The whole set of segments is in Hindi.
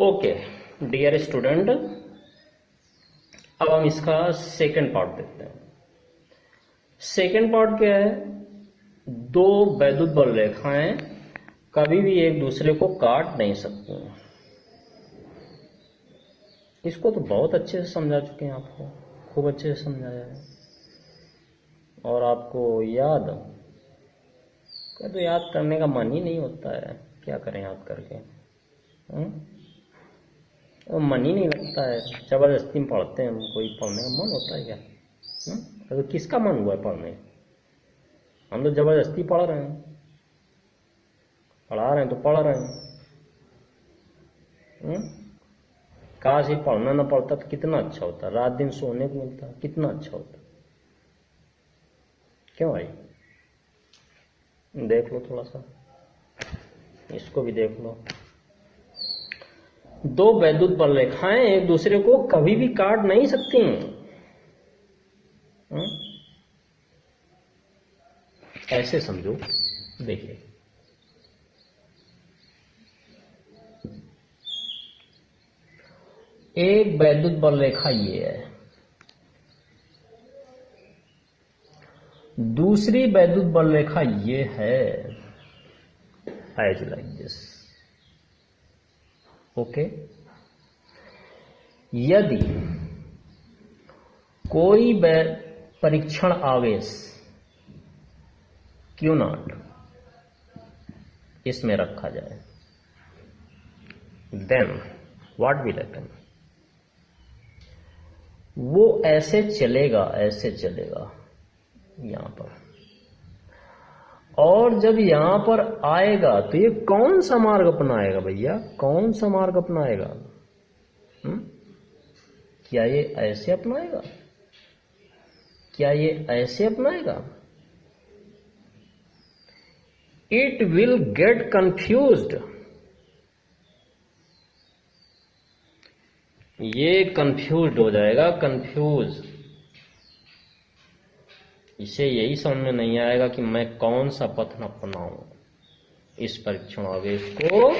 ओके डियर स्टूडेंट, अब हम इसका सेकंड पार्ट देखते हैं। सेकंड पार्ट क्या है? दो वैद्युत बल रेखाएं कभी भी एक दूसरे को काट नहीं सकती। इसको तो बहुत अच्छे से समझा चुके हैं, आपको खूब अच्छे से समझाया है और आपको याद तो याद करने का मन ही नहीं होता है। क्या करें याद करके? तो मन ही नहीं लगता है, जबरदस्ती में पढ़ते हैं। हम कोई पढ़ने का मन होता है क्या? तो किसका मन हुआ है पढ़ने? हम तो जबरदस्ती पढ़ रहे हैं, पढ़ा रहे हैं तो पढ़ रहे हैं। काश ही पढ़ना ना पड़ता तो कितना अच्छा होता, रात दिन सोने को मिलता, कितना अच्छा होता। क्यों भाई? देख लो थोड़ा सा, इसको भी देख लो। दो वैद्युत बल रेखाएं एक दूसरे को कभी भी काट नहीं सकती। ऐसे समझो, देखिए एक वैद्युत बल रेखा ये है, दूसरी वैद्युत बल रेखा ये है, एज लाइक दिस। ओके, यदि कोई परीक्षण आवेश Q0 इसमें रखा जाए, देन व्हाट विल हैपन? वो ऐसे चलेगा यहां पर, और जब यहां पर आएगा तो ये कौन सा मार्ग अपनाएगा भैया? कौन सा मार्ग अपनाएगा? क्या ये ऐसे अपनाएगा? क्या ये ऐसे अपनाएगा? It will get confused. ये कंफ्यूज्ड हो जाएगा, कंफ्यूज। इसे यही समझ में नहीं आएगा कि मैं कौन सा पथ अपनाऊं। इस परीक्षण आवेश को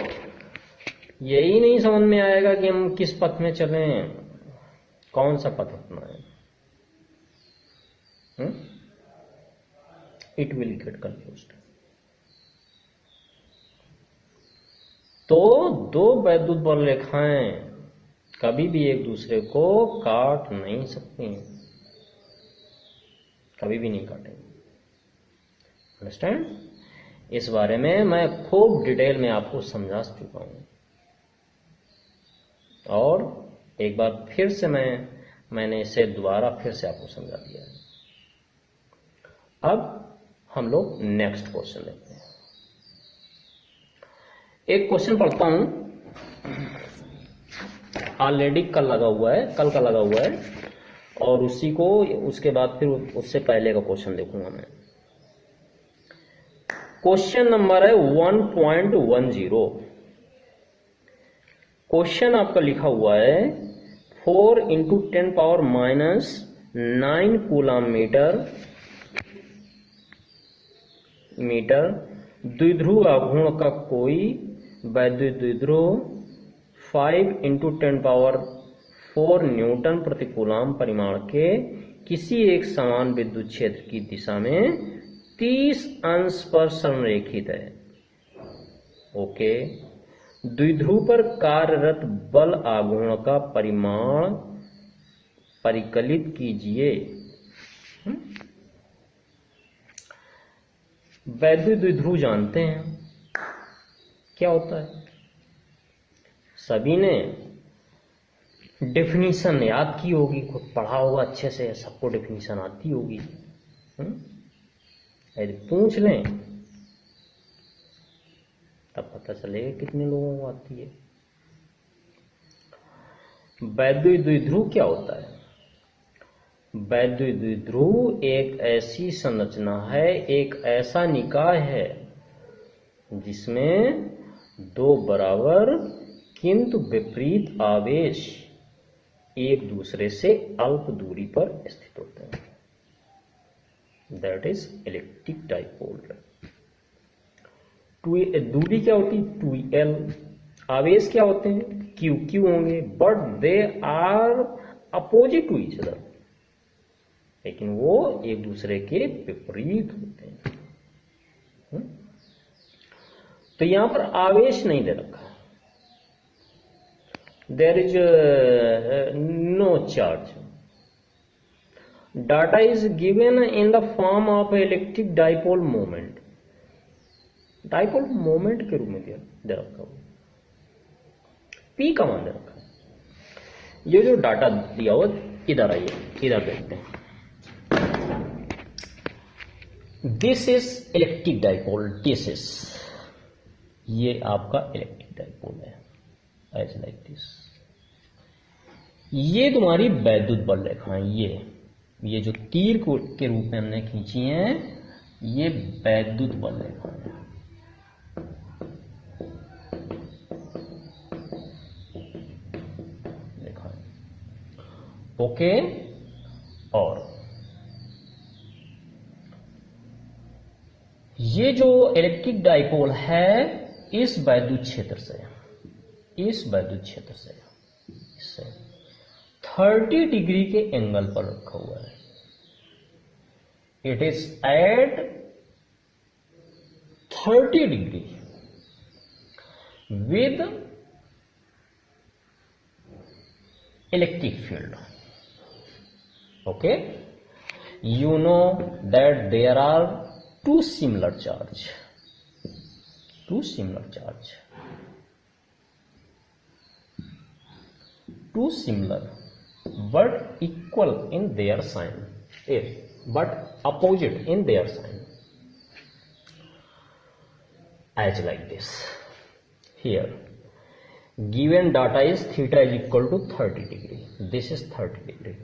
यही नहीं समझ में आएगा कि हम किस पथ में चलें, कौन सा पथ अपनाएं। It will get confused. तो दो वैद्युत बल रेखाएं कभी भी एक दूसरे को काट नहीं सकती, कभी भी नहीं काटेंगे। अंडरस्टैंड? इस बारे में मैं खूब डिटेल में आपको समझा चुका हूं, और एक बार फिर से मैंने इसे दोबारा फिर से आपको समझा दिया है। अब हम लोग नेक्स्ट क्वेश्चन देखते हैं। एक क्वेश्चन पढ़ता हूं, ऑलरेडी कल का लगा हुआ है, और उसके बाद फिर उससे पहले का क्वेश्चन देखूंगा मैं। क्वेश्चन नंबर है 1.10। क्वेश्चन आपका लिखा हुआ है 4 × 10⁻⁹ कूलम मीटर द्विध्रुव आघूर्ण का कोई वैद्युत द्विध्रुव 5 × 10⁴ न्यूटन प्रति कूलम परिमाण के किसी एक समान विद्युत क्षेत्र की दिशा में 30 अंश पर संरेखित है। ओके, द्विध्रुव पर कार्यरत बल आघूर्ण का परिमाण परिकलित कीजिए। वैद्युत द्विध्रुव जानते हैं क्या होता है? सभी ने डेफिनेशन याद की होगी, खुद पढ़ा होगा अच्छे से, सबको डेफिनेशन आती होगी। यदि पूछ लें तब पता चलेगा कितने लोगों को आती है। वैद्युत द्विध्रुव क्या होता है? वैद्युत द्विध्रुव एक ऐसी संरचना है, एक ऐसा निकाय है जिसमें दो बराबर किंतु विपरीत आवेश एक दूसरे से अल्प दूरी पर स्थित होते हैं। That is electric dipole. दूरी क्या होती है? 2L, आवेश क्या होते हैं, क्यू क्यू होंगे, but they are opposite to each other, लेकिन वो एक दूसरे के विपरीत होते हैं। तो यहां पर आवेश नहीं दे रखा, there is no charge. Data is given in the form of electric dipole moment, dipole moment के रूप में दे रखा हुआ, पी का मान दे रखा है। ये जो डाटा दिया हुआ, इधर आइए, इधर देखते हैं। This is electric dipole, this is, ये आपका इलेक्ट्रिक डाइपोल है, एज लाइक दिस। ये तुम्हारी वैद्युत बल रेखाएं, ये जो तीर के रूप में हमने खींची हैं, ये वैद्युत बल रेखाएं। ओके, और ये जो इलेक्ट्रिक डाइपोल है, इस वैद्युत क्षेत्र से, इससे 30 डिग्री के एंगल पर रखा हुआ है। It is at 30 degree with electric field. Okay, you know that there are two similar charge, two similar but equal in their sign, but opposite in their sign, as like this. Here given data is theta is equal to 30 degree, this is 30 degree.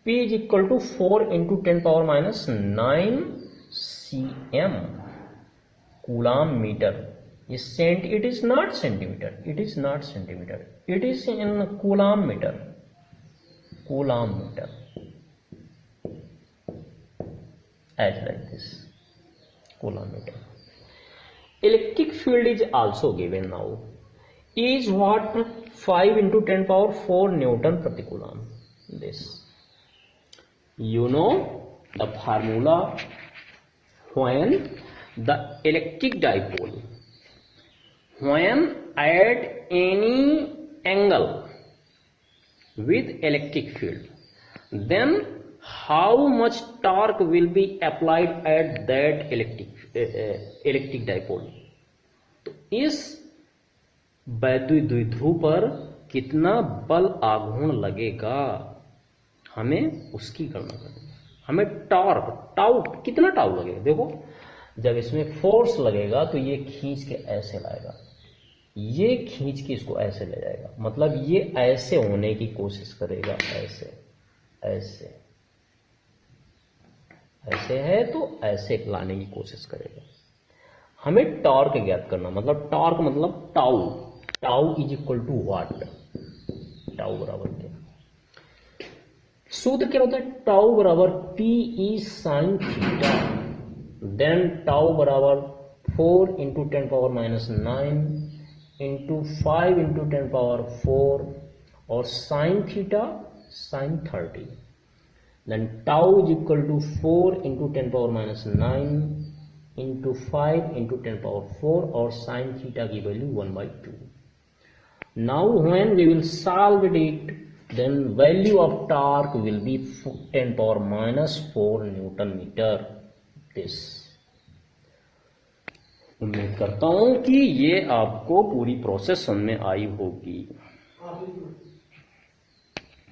P is equal to 4 into 10 power minus 9 cm coulomb meter. It is not centimeter, it is in coulomb meter, as like this, coulomb meter. Electric field is also given now, is what, 5 into 10 power 4 Newton प्रति coulomb. This, you know the formula when the electric dipole, when at any angle with electric field, then how much torque will be applied at that electric dipole. तो इस वैद्युत द्विध्रुव पर कितना बल आघूर्ण लगेगा, हमें उसकी गणना करनी है। हमें टॉर्क, टाउ, कितना टाउ लगेगा, देखो जब इसमें फोर्स लगेगा तो ये खींच के ऐसे लाएगा, ये खींच के इसको ऐसे ले जाएगा, मतलब ये ऐसे होने की कोशिश करेगा, ऐसे है तो ऐसे लाने की कोशिश करेगा। हमें टॉर्क ज्ञात करना, मतलब टॉर्क मतलब tau is equal to what, tau बराबर क्या, सूत्र क्या होता है, टाउ बराबर P E sine theta, then tau बराबर 4 into 10 power minus 9 into 5 into 10 power 4 और sine theta sine 30, then tau is equal to 4 into 10 power minus 9 into 5 into 10 power 4 और साइन थीटा की value 1/2. Now when we will solve it, then value of torque will be 10 power minus 4 Newton meter. This, उम्मीद करता हूं कि ये आपको पूरी प्रोसेस समझ में आई होगी।